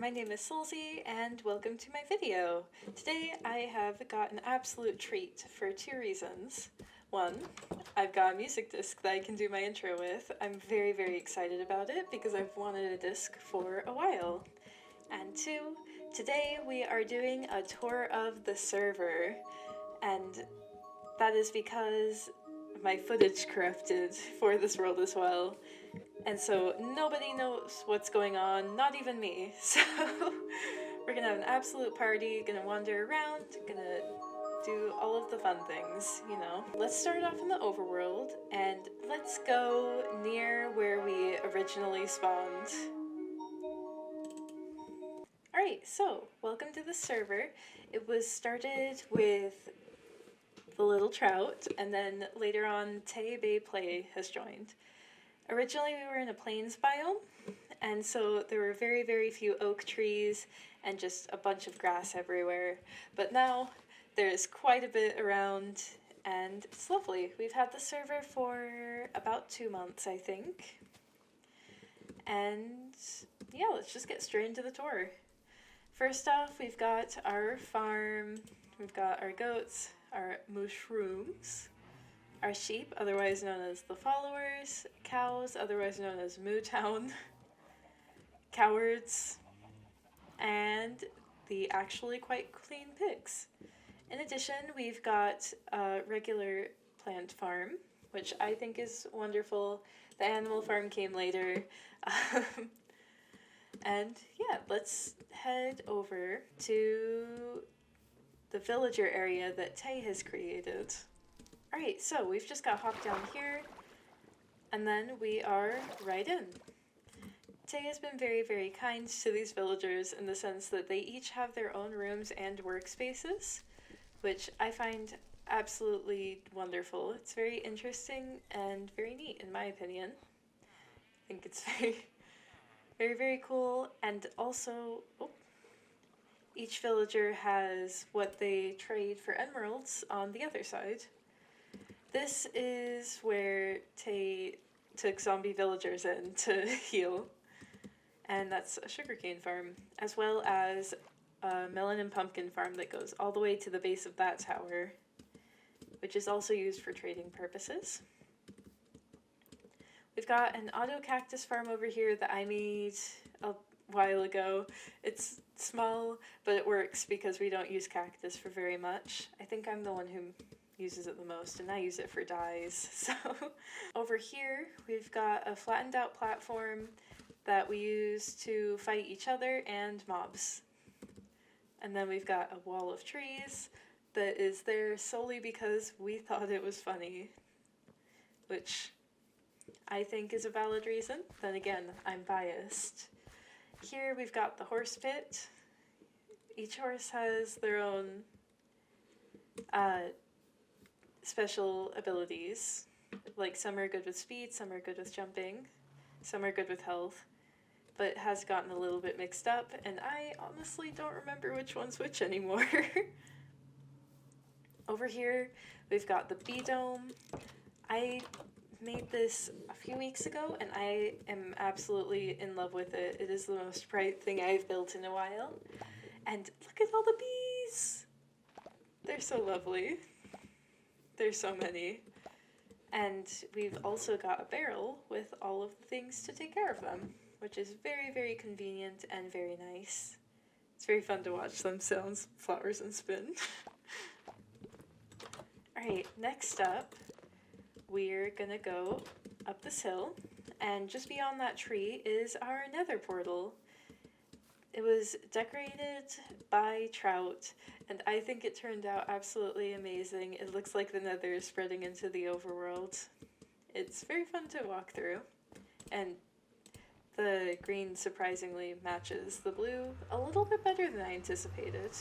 my name is Solzy and welcome to my video. Today I have got an absolute treat for two reasons. One, I've got a music disc that I can do my intro with. I'm very excited about it because I've wanted a disc for a while. And two, today we are doing a tour of the server, and that is because my footage corrupted for this world as well. And so nobody knows what's going on, not even me. So we're gonna have an absolute party, gonna wander around, gonna do all of the fun things, you know. Let's start off in the overworld and let's go near where we originally spawned. Alright, so welcome to the server. It was started with the little trout, and then later on Tay Bay Play has joined. Originally we were in a plains biome, and so there were very few oak trees and just a bunch of grass everywhere. But now there's quite a bit around and it's lovely. We've had the server for about 2 months, I think. And yeah, let's just get straight into the tour. First off, we've got our farm, we've got our goats, our mushrooms, our sheep, otherwise known as the followers, cows, otherwise known as Mootown, cowards, and the actually quite clean pigs. In addition, we've got a regular plant farm, which I think is wonderful. The animal farm came later. And yeah, let's head over to the villager area that Tay has created. Alright, so we've just got hopped down here, and then we are right in. Tay has been very kind to these villagers in the sense that they each have their own rooms and workspaces, which I find absolutely wonderful. It's very interesting and very neat in my opinion. I think it's very cool, and also each villager has what they trade for emeralds on the other side. This is where Tay took zombie villagers in to heal, and that's a sugarcane farm, as well as a melon and pumpkin farm that goes all the way to the base of that tower, which is also used for trading purposes. We've got an auto cactus farm over here that I made a while ago. It's small, but it works because we don't use cactus for very much. I think I'm the one who uses it the most, and I use it for dyes. So over here we've got a flattened out platform that we use to fight each other and mobs. And then we've got a wall of trees that is there solely because we thought it was funny, which I think is a valid reason. Then again, I'm biased. Here we've got the horse pit. Each horse has their own special abilities. Like, some are good with speed, some are good with jumping, some are good with health, but it has gotten a little bit mixed up, and I honestly don't remember which one's which anymore. Over here, we've got the bee dome. I made this a few weeks ago, and I am absolutely in love with it. It is the most bright thing I've built in a while. And look at all the bees! They're so lovely. There's so many. And we've also got a barrel with all of the things to take care of them, which is very convenient and very nice. It's very fun to watch them sit on flowers and spin. Alright, next up, we're gonna go up this hill, and just beyond that tree is our nether portal. It was decorated by Trout, and I think it turned out absolutely amazing. It looks like the nether is spreading into the overworld. It's very fun to walk through, and the green surprisingly matches the blue a little bit better than I anticipated.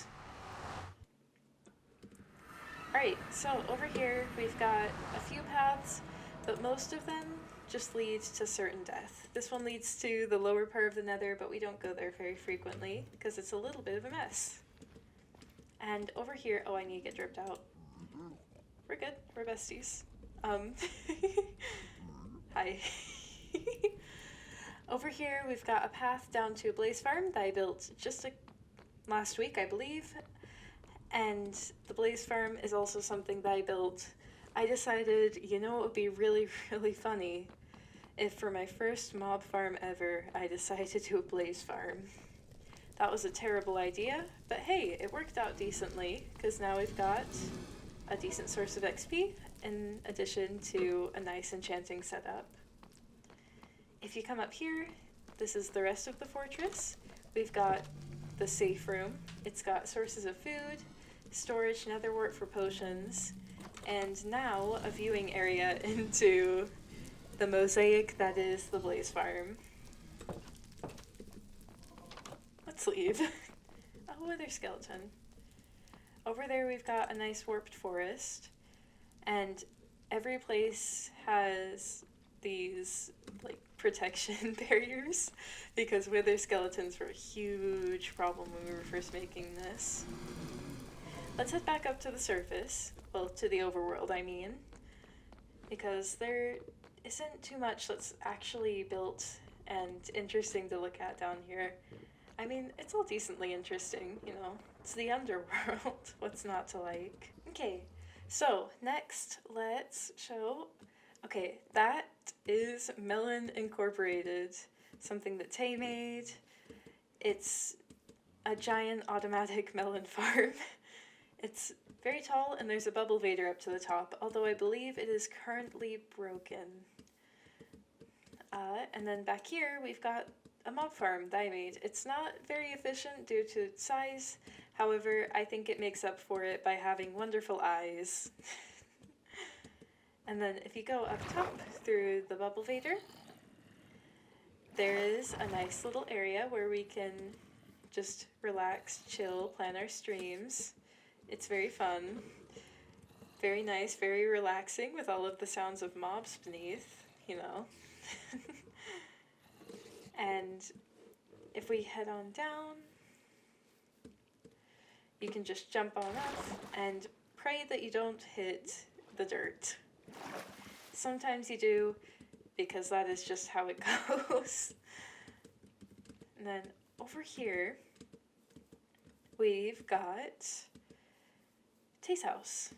Alright, so over here we've got a few paths, but most of them just lead to certain death. This one leads to the lower part of the nether, but we don't go there very frequently because it's a little bit of a mess. And over here, oh, I need to get dripped out. We're good, we're besties. Hi. Over here, we've got a path down to a blaze farm that I built just last week, I believe. And the blaze farm is also something that I built. I decided, you know, it would be really, really funny if for my first mob farm ever, I decided to do a blaze farm. That was a terrible idea, but hey, it worked out decently, because now we've got a decent source of XP, in addition to a nice enchanting setup. If you come up here, this is the rest of the fortress. We've got the safe room. It's got sources of food, storage, nether wart for potions, and now a viewing area into the mosaic that is the blaze farm. Let's leave. Oh, wither skeleton. Over there we've got a nice warped forest, and every place has these like protection barriers because wither skeletons were a huge problem when we were first making this. Let's head back up to the surface, well, to the overworld I mean, because there isn't too much that's actually built and interesting to look at down here. I mean, it's all decently interesting, you know. It's the underworld. What's not to like? Okay, so next let's show... Okay, that is Melon Incorporated, something that Tay made. It's a giant automatic melon farm. It's very tall and there's a bubble vader up to the top, although I believe it is currently broken. And then back here we've got a mob farm that I made. It's not very efficient due to its size, however, I think it makes up for it by having wonderful eyes. And then if you go up top through the bubble vader, there is a nice little area where we can just relax, chill, plan our streams. It's very fun, very nice, very relaxing with all of the sounds of mobs beneath, you know. And if we head on down, you can just jump on up and pray that you don't hit the dirt. Sometimes you do, because that is just how it goes. And then over here, we've got Tay's house.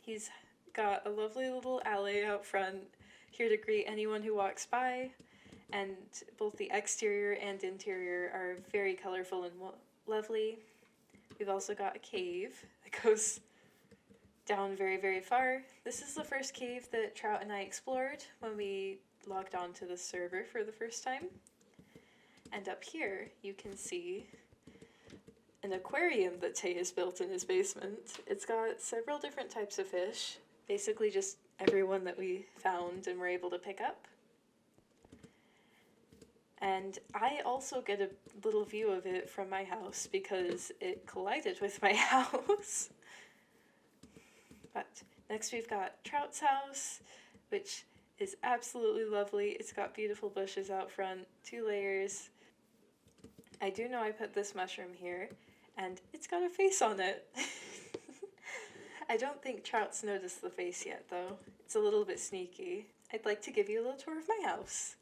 He's got a lovely little alley out front here to greet anyone who walks by, and both the exterior and interior are very colorful and lovely. We've also got a cave that goes down very, very far. This is the first cave that Trout and I explored when we logged on to the server for the first time. And up here, you can see an aquarium that Tay has built in his basement. It's got several different types of fish, basically just everyone that we found and were able to pick up. And I also get a little view of it from my house because it collided with my house. But next we've got Trout's house, which is absolutely lovely. It's got beautiful bushes out front, 2 layers. I do know I put this mushroom here, and it's got a face on it. I don't think Trout's noticed the face yet, though. It's a little bit sneaky. I'd like to give you a little tour of my house.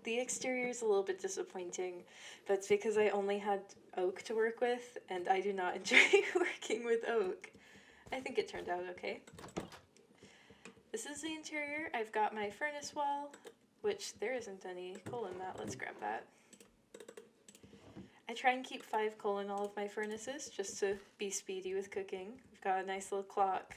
The exterior is a little bit disappointing, but it's because I only had oak to work with, and I do not enjoy working with oak. I think it turned out okay. This is the interior. I've got my furnace wall, which there isn't any coal in that. Let's grab that. I try and keep 5 coal in all of my furnaces just to be speedy with cooking. We've got a nice little clock.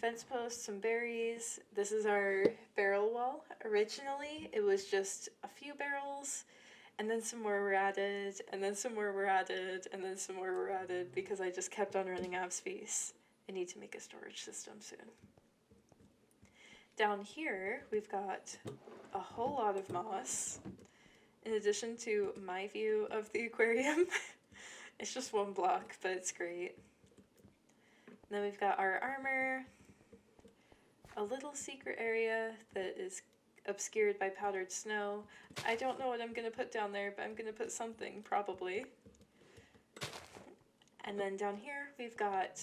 Fence posts, some berries. This is our barrel wall. Originally, it was just a few barrels, and then some more were added, and then some more were added, and then some more were added because I just kept on running out of space. I need to make a storage system soon. Down here, we've got a whole lot of moss, in addition to my view of the aquarium. It's just 1 block, but it's great. And then we've got our armor, a little secret area that is obscured by powdered snow. I don't know what I'm going to put down there, but I'm going to put something, probably. And then down here, we've got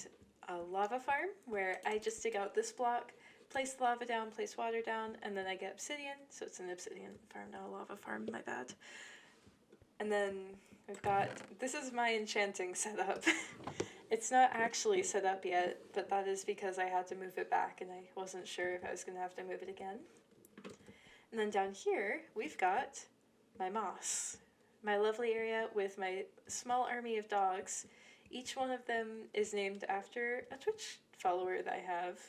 a lava farm, where I just dig out this block, place the lava down, place water down, and then I get obsidian. So it's an obsidian farm, not a lava farm, my bad. And then we've got, this is my enchanting setup. It's not actually set up yet, but that is because I had to move it back and I wasn't sure if I was going to have to move it again. And then down here, we've got my moss. My lovely area with my small army of dogs. Each one of them is named after a Twitch follower that I have,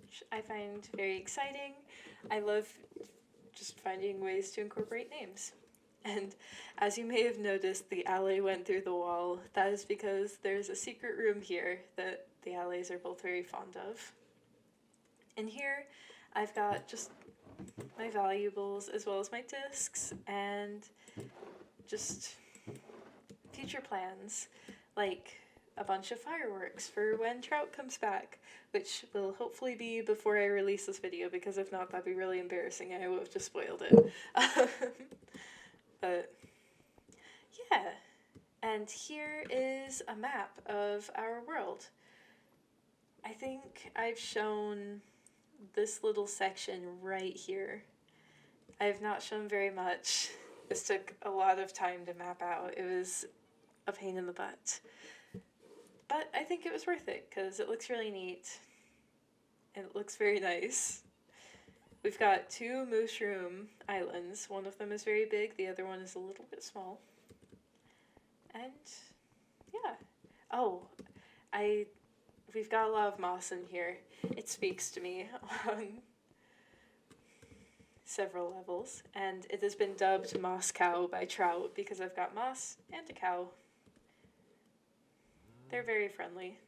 which I find very exciting. I love just finding ways to incorporate names. And as you may have noticed, the alley went through the wall. That is because there's a secret room here that the alleys are both very fond of. And here I've got just my valuables as well as my discs and just future plans, like a bunch of fireworks for when Trout comes back, which will hopefully be before I release this video, because if not, that'd be really embarrassing and I would have just spoiled it. But yeah, and here is a map of our world. I think I've shown this little section right here. I have not shown very much. This took a lot of time to map out. It was a pain in the butt. But I think it was worth it because it looks really neat and it looks very nice. We've got 2 mushroom islands. One of them is very big, the other one is a little bit small. And yeah. Oh, we've got a lot of moss in here. It speaks to me on several levels, and it has been dubbed Moss Cow by Trout because I've got moss and a cow. They're very friendly.